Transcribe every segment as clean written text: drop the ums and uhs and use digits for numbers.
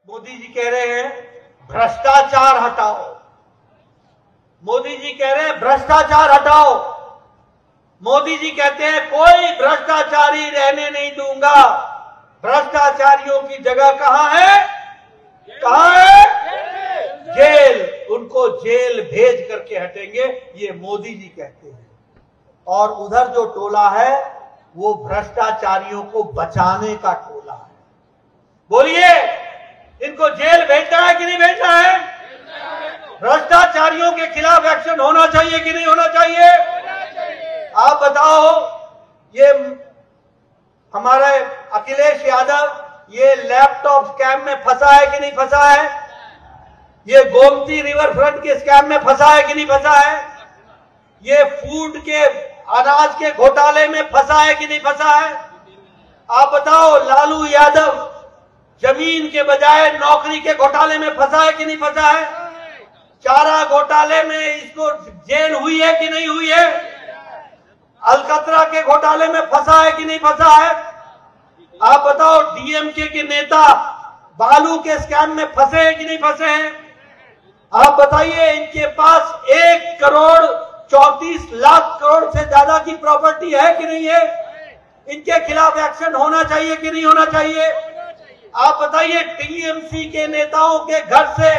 मोदी जी कह रहे हैं भ्रष्टाचार हटाओ। मोदी जी कह रहे हैं भ्रष्टाचार हटाओ। मोदी जी कहते हैं कोई भ्रष्टाचारी रहने नहीं दूंगा। भ्रष्टाचारियों की जगह कहां है? कहां है? जेल। उनको जेल भेज करके हटेंगे, ये मोदी जी कहते हैं। और उधर जो टोला है वो भ्रष्टाचारियों को बचाने का टोला है। बोलिए, इनको जेल भेजना है कि नहीं भेजना है? भ्रष्टाचारियों के खिलाफ एक्शन होना चाहिए कि नहीं होना चाहिए? आप बताओ, ये हमारे अखिलेश यादव ये लैपटॉप स्कैम में फंसा है कि नहीं फंसा है? ये गोमती रिवर फ्रंट के स्कैम में फंसा है कि नहीं फंसा है? ये फूड के अनाज के घोटाले में फंसा है कि नहीं फंसा है? आप बताओ, लालू यादव जमीन के बजाय नौकरी के घोटाले में फंसा है कि नहीं फंसा है? चारा घोटाले में इसको जेल हुई है कि नहीं हुई है? अलकतरा के घोटाले में फंसा है कि नहीं फंसा है? आप बताओ, डीएमके के नेता बालू के स्कैम में फंसे हैं कि नहीं फंसे हैं? आप बताइए, इनके पास 1,34,00,000 करोड़ से ज्यादा की प्रॉपर्टी है कि नहीं है? इनके खिलाफ एक्शन होना चाहिए कि नहीं होना चाहिए? आप बताइए, टीएमसी के नेताओं के घर से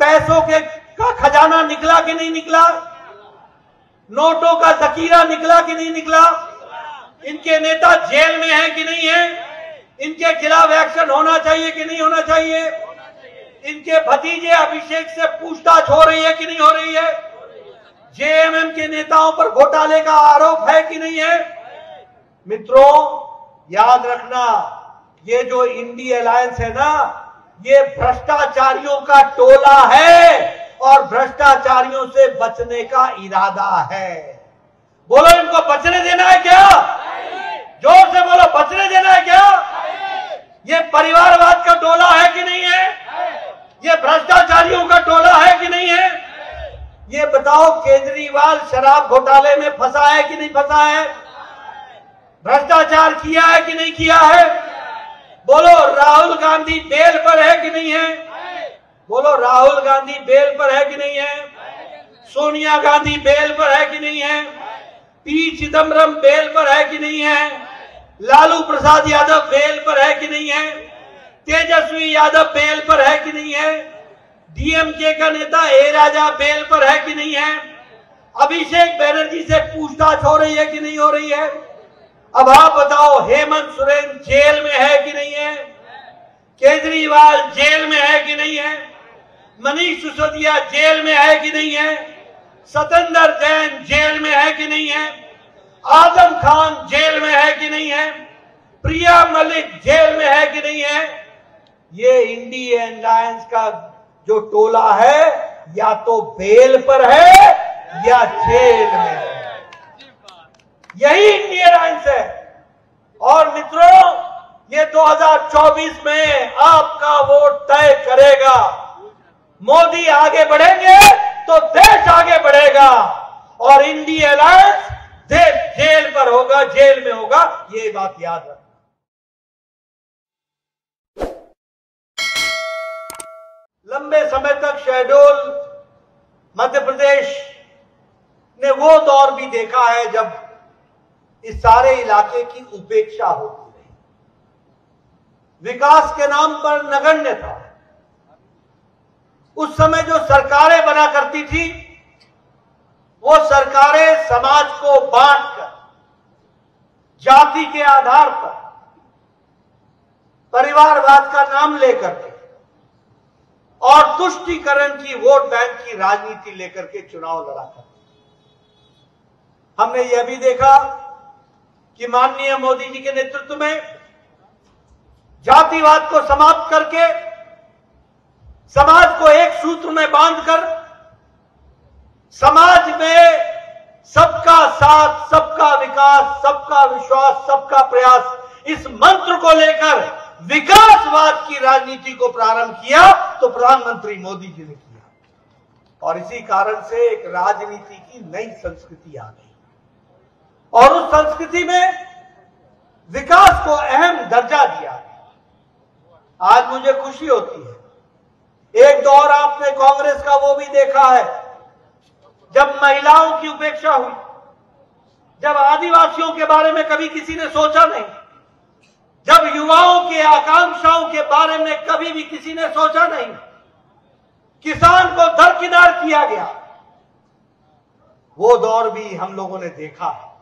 पैसों का खजाना निकला कि नहीं निकला? नोटों का जखीरा निकला कि नहीं निकला? इनके नेता जेल में है कि नहीं है? इनके खिलाफ एक्शन होना चाहिए कि नहीं होना चाहिए? इनके भतीजे अभिषेक से पूछताछ हो रही है कि नहीं हो रही है? जेएमएम के नेताओं पर घोटाले का आरोप है कि नहीं है? मित्रों, याद रखना, ये जो इंडी अलायंस है ना, ये भ्रष्टाचारियों का टोला है और भ्रष्टाचारियों से बचने का इरादा है। बोलो, इनको बचने देना है क्या? जोर से बोलो, बचने देना है क्या? ये परिवारवाद का टोला है कि नहीं है? ये भ्रष्टाचारियों का टोला है कि नहीं है? ये बताओ, केजरीवाल शराब घोटाले में फंसा है कि नहीं फंसा है? भ्रष्टाचार किया है कि नहीं किया है? बोलो, राहुल गांधी बेल पर है कि नहीं है? बोलो, राहुल गांधी बेल पर है कि नहीं है? सोनिया गांधी बेल पर है कि नहीं है? पी चिदम्बरम बेल पर है कि नहीं है? लालू प्रसाद यादव बेल पर है कि नहीं है? तेजस्वी यादव बेल पर है कि नहीं है? डीएमके का नेता ए राजा बेल पर है कि नहीं है? अभिषेक बनर्जी से पूछताछ हो रही है कि नहीं हो रही है? अब आप बताओ, हेमंत सोरेन जेल में है कि नहीं है? केजरीवाल जेल में है कि नहीं है? मनीष सिसोदिया जेल में है कि नहीं है? सतेंद्र जैन जेल में है कि नहीं है? आजम खान जेल में है कि नहीं है? प्रिया मलिक जेल में है कि नहीं है? ये इंडी अलायंस का जो टोला है, या तो बेल पर है या जेल में है। यही इंडी अलायंस है। और मित्रों, ये 2024 में आपका वोट तय करेगा। मोदी आगे बढ़ेंगे तो देश आगे बढ़ेगा, और इंडी अलायंस देश जेल पर होगा, जेल में होगा। ये बात याद रखना। लंबे समय तक शहडोल मध्य प्रदेश ने वो दौर भी देखा है जब इस सारे इलाके की उपेक्षा होती रही, विकास के नाम पर नगण्य था। उस समय जो सरकारें बना करती थी, वो सरकारें समाज को बांटकर, जाति के आधार पर, परिवारवाद का नाम लेकर के और तुष्टीकरण की, वोट बैंक की राजनीति लेकर के चुनाव लड़ा करती। हमने यह भी देखा कि माननीय मोदी जी के नेतृत्व में जातिवाद को समाप्त करके, समाज को एक सूत्र में बांधकर, समाज में सबका साथ, सबका विकास, सबका विश्वास, सबका प्रयास, इस मंत्र को लेकर विकासवाद की राजनीति को प्रारंभ किया, तो प्रधानमंत्री मोदी जी ने किया। और इसी कारण से एक राजनीति की नई संस्कृति आ गई, और उस संस्कृति में विकास को अहम दर्जा दिया। आज मुझे खुशी होती है। एक दौर आपने कांग्रेस का वो भी देखा है जब महिलाओं की उपेक्षा हुई, जब आदिवासियों के बारे में कभी किसी ने सोचा नहीं, जब युवाओं के आकांक्षाओं के बारे में कभी भी किसी ने सोचा नहीं, किसान को दरकिनार किया गया। वो दौर भी हम लोगों ने देखा है।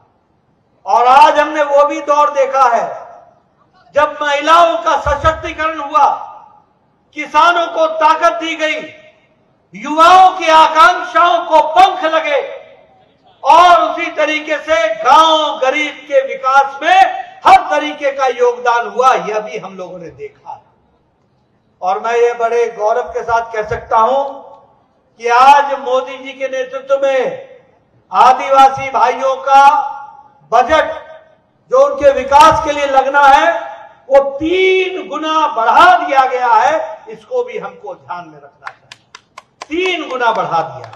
और आज हमने वो भी दौर देखा है जब महिलाओं का सशक्तिकरण हुआ, किसानों को ताकत दी गई, युवाओं की आकांक्षाओं को पंख लगे और उसी तरीके से गांव गरीब के विकास में हर तरीके का योगदान हुआ। यह भी हम लोगों ने देखा है। और मैं ये बड़े गौरव के साथ कह सकता हूं कि आज मोदी जी के नेतृत्व में आदिवासी भाइयों का बजट जो उनके विकास के लिए लगना है वो 3 गुना बढ़ा दिया गया है। इसको भी हमको ध्यान में रखना चाहिए। 3 गुना बढ़ा दिया।